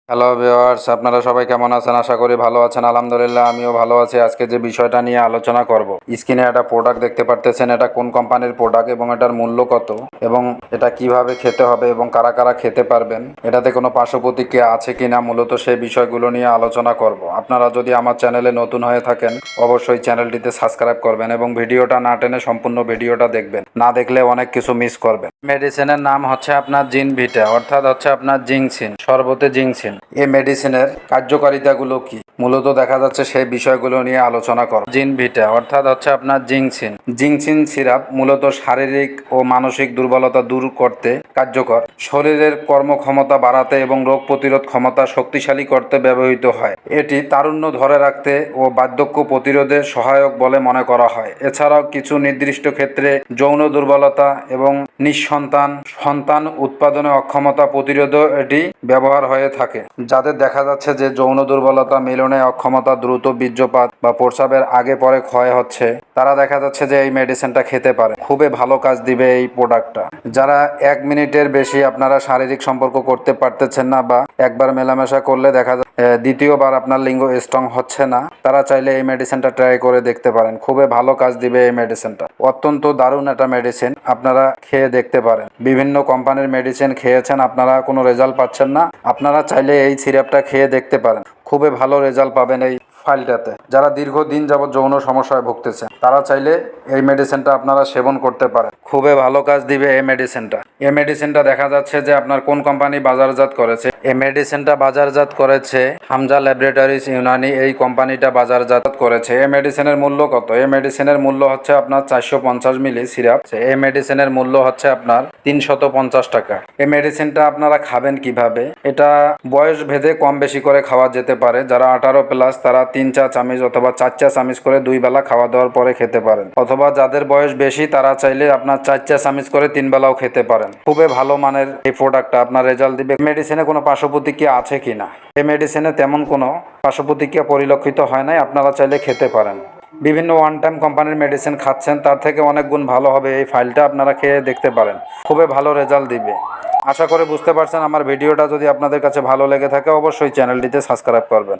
Hello viewers, আপনারা সবাই কেমন আছেন? আশা করি ভালো আছেন। আলহামদুলিল্লাহ আমিও ভালো আছি। আজকে যে বিষয়টা নিয়ে আলোচনা করব, স্ক্রিনে একটা প্রোডাক্ট দেখতে পারতেছেন। এটা কোন কোম্পানির প্রোডাক্ট এবং এটার মূল্য কত এবং এটা কিভাবে খেতে হবে এবং কারা কারা খেতে পারবেন, এটাতে কোনো পার্শ্ব প্রতিক্রিয়া আছে কিনা, মূলত সেই বিষয়গুলো নিয়ে আলোচনা করব। আপনারা যদি আমার চ্যানেলে নতুন হয়ে থাকেন অবশ্যই চ্যানেলটিতে সাবস্ক্রাইব করবেন এবং ভিডিওটা না টেনে সম্পূর্ণ ভিডিওটা দেখবেন, না দেখলে অনেক কিছু মিস করবেন। মেডিসিনের নাম হচ্ছে আপনার জিনভিটা, অর্থাৎ হচ্ছে আপনার জিংসিন, শরবতে জিংসিন। এই মেডিসিনের কার্যকারিতাগুলো কি, মূলত দেখা যাচ্ছে সেই বিষয়গুলো নিয়ে আলোচনা করব। জিনভিটা অর্থাৎ হচ্ছে আপনার জিংসিন। জিংসিন সিরাপ মূলত শারীরিক ও মানসিক দুর্বলতা দূর করতে কার্যকর, শরীরের কর্মক্ষমতা বাড়াতে এবং রোগ প্রতিরোধ ক্ষমতা শক্তিশালী করতে ব্যবহৃত হয়। এটি তারুণ্য ধরে রাখতে ও বার্ধক্য প্রতিরোধে সহায়ক বলে মনে করা হয়। এছাড়াও কিছু নির্দিষ্ট ক্ষেত্রে যৌন দুর্বলতা এবং নিঃসন্তান সন্তান উৎপাদনে অক্ষমতা প্রতিরোধেও এটি ব্যবহার হয়ে থাকে। যাদের দেখা যাচ্ছে যে যৌন দুর্বলতা, মিলনে অক্ষমতা, দ্রুত বীর্যপাত বা প্রস্রাবের আগে পরে ক্ষয় হচ্ছে, তারা দেখা যাচ্ছে যে এই মেডিসিনটা খেতে পারে। খুবই ভালো কাজ দিবে এই প্রোডাক্টটা। যারা 1 মিনিটের বেশি আপনারা শারীরিক সম্পর্ক করতে পারতেছেন না বা একবার মেলামেশা করলে দেখা যায় দ্বিতীয়বার আপনার লিঙ্গ স্ট্রং হচ্ছে না, তারা চাইলে এই মেডিসিনটা ট্রাই করে দেখতে পারেন। খুবই ভালো কাজ দিবে এই মেডিসিনটা। অত্যন্ত দারুণ একটা মেডিসিন, আপনারা খেয়ে দেখতে পারেন। বিভিন্ন কোম্পানির মেডিসিন খেয়েছেন, আপনারা কোনো রেজাল্ট পাচ্ছেন না, আপনারা চাইলে এই সিরাপটা খেয়ে দেখতে পারেন। খুবই ভালো রেজাল্ট পাবেন এই ফাইলটাতে। যারা দীর্ঘদিন যাবৎ যৌন সমস্যায় ভুগতেছেন তারা চাইলে এই মেডিসিনটা আপনারা সেবন করতে পারেন। খুবই ভালো কাজ দিবে এই মেডিসিনটা। এই মেডিসিনটা দেখা যাচ্ছে যে আপনার কোন কোম্পানি বাজারজাত করেছে। এই মেডিসিনটা বাজারজাত করেছে হামজা ল্যাবরেটরিজ ইউনানি, এই কোম্পানিটা বাজারজাত করেছে। এই মেডিসিনের মূল্য কত? এই মেডিসিনের মূল্য হচ্ছে আপনার 450 মিলি সিরাপ। এই মেডিসিনের মূল্য হচ্ছে আপনার 350 টাকা। এই মেডিসিনটা আপনারা খাবেন কিভাবে? এটা বয়স ভেদে কম বেশি করে খাওয়া যেতে পারে। যারা 18+ তারা 3 চা চামচ অথবা 4 চা চামচ করে 2 বেলা খাওয়া দাওয়ার পরে খেতে পারেন, অথবা যাদের বয়স বেশি তারা চাইলে আপনার 4 চা চামচ করে 3 বেলাও খেতে পারেন। খুবই ভালো মানের এই প্রোডাক্টটা আপনার রেজাল্ট দিবে। মেডিসিনে কোনো পার্শ্ব প্রতিক্রিয়া আছে কিনা? এই মেডিসিনে তেমন কোনো পার্শ্ব প্রতিক্রিয়া পরিলক্ষিত হয় নাই, আপনারা চাইলে খেতে পারেন। বিভিন্ন ওয়ান টাইম কোম্পানির মেডিসিন খাচ্ছেন, তার থেকে অনেক গুণ ভালো হবে এই ফাইলটা, আপনারা খেয়ে দেখতে পারেন। খুবই ভালো রেজাল্ট দিবে। আশা করে বুঝতে পারছেন। আমার ভিডিওটা যদি আপনাদের কাছে ভালো লেগে থাকে অবশ্যই চ্যানেলটিতে সাবস্ক্রাইব করবেন।